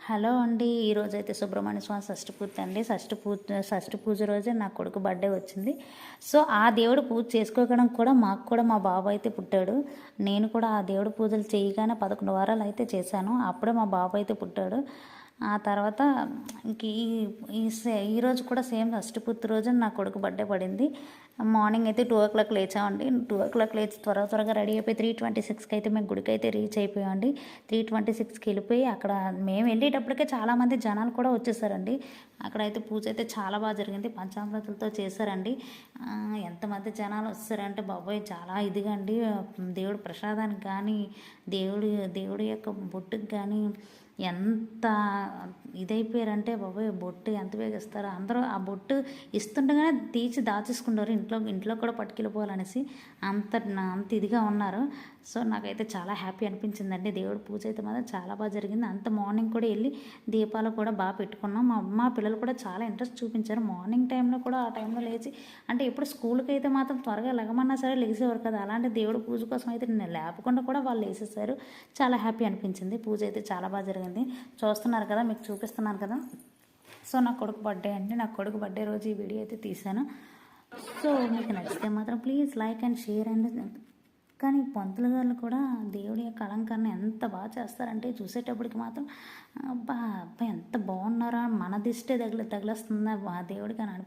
Hello అండి. ఈరోజైతే సుబ్రహ్మణ్య స్వామి షష్ఠి పూర్తి అండి. షష్ఠి పూజ రోజే నా కొడుకు బర్త్డే వచ్చింది. సో ఆ దేవుడు పూజ చేసుకోవడం కూడా మాకు కూడా మా బాబు అయితే పుట్టాడు. నేను కూడా ఆ దేవుడు పూజలు చేయగానే 11 వారాలు అయితే చేశాను. అప్పుడే మా బాబు అయితే పుట్టాడు. ఆ తర్వాత ఇంక ఈరోజు కూడా సేమ్ షష్ఠి పూర్తి రోజు నా కొడుకు బర్త్డే పడింది. మార్నింగ్ అయితే 2 o'clock లేచామండి. 2 o'clock లేచి త్వరగా రెడీ అయిపోయి 3:26కి అయితే మేము గుడికి అయితే రీచ్ అయిపోయామండి. 3:26కి వెళ్ళిపోయి అక్కడ మేము వెళ్ళేటప్పటికే చాలామంది జనాలు కూడా వచ్చేసారండి. అక్కడైతే పూజ అయితే చాలా బాగా జరిగింది. పంచామృతాలతో చేశారండి. ఎంతమంది జనాలు వస్తారంటే బాబోయ్ చాలా ఇదిగా అండి. దేవుడి ప్రసాదానికి కానీ దేవుడి యొక్క బొట్టుకు కానీ ఎంత ఇదైపోయారంటే బాబోయ్ బొట్టు ఎంత వేగిస్తారో అందరూ ఆ బొట్టు ఇస్తుండగానే తీసి దాచేసుకుంటారు ఇంట్లో కూడా పట్టుకెళ్ళిపోవాలనేసి అంత ఇదిగా ఉన్నారు. సో నాకైతే చాలా హ్యాపీ అనిపించిందండి. దేవుడి పూజ అయితే మాత్రం చాలా బాగా జరిగింది. అంత మార్నింగ్ కూడా వెళ్ళి దీపాలు కూడా బాగా పెట్టుకున్నాం. మా అమ్మ పిల్లలు కూడా చాలా ఇంట్రెస్ట్ చూపించారు. మార్నింగ్ టైంలో కూడా ఆ టైంలో లేచి అంటే ఇప్పుడు స్కూల్కి అయితే మాత్రం త్వరగా లెగమన్నా సరే లేచేవారు కదా. అలాంటి దేవుడి పూజ కోసం అయితే నేను లేపకుండా కూడా వాళ్ళు వేసేసారు. చాలా హ్యాపీ అనిపించింది. పూజ అయితే చాలా బాగా జరిగింది. చూస్తున్నారు కదా, మీకు చూపిస్తున్నాను కదా. సో నా కొడుకు బర్త్డే అండి. నా కొడుకు బర్త్డే రోజు ఈ వీడియో అయితే తీశాను. సో మీకు నచ్చితే మాత్రం please like and share and కానీ పంతులు గారు కూడా దేవుడి యొక్క అలంకరణ ఎంత బాగా చేస్తారంటే చూసేటప్పటికి మాత్రం అబ్బా అబ్బా ఎంత బాగున్నారా, మన దిష్టే తగిలేస్తుందా ఆ దేవుడికి అని అనిపిస్తుంది.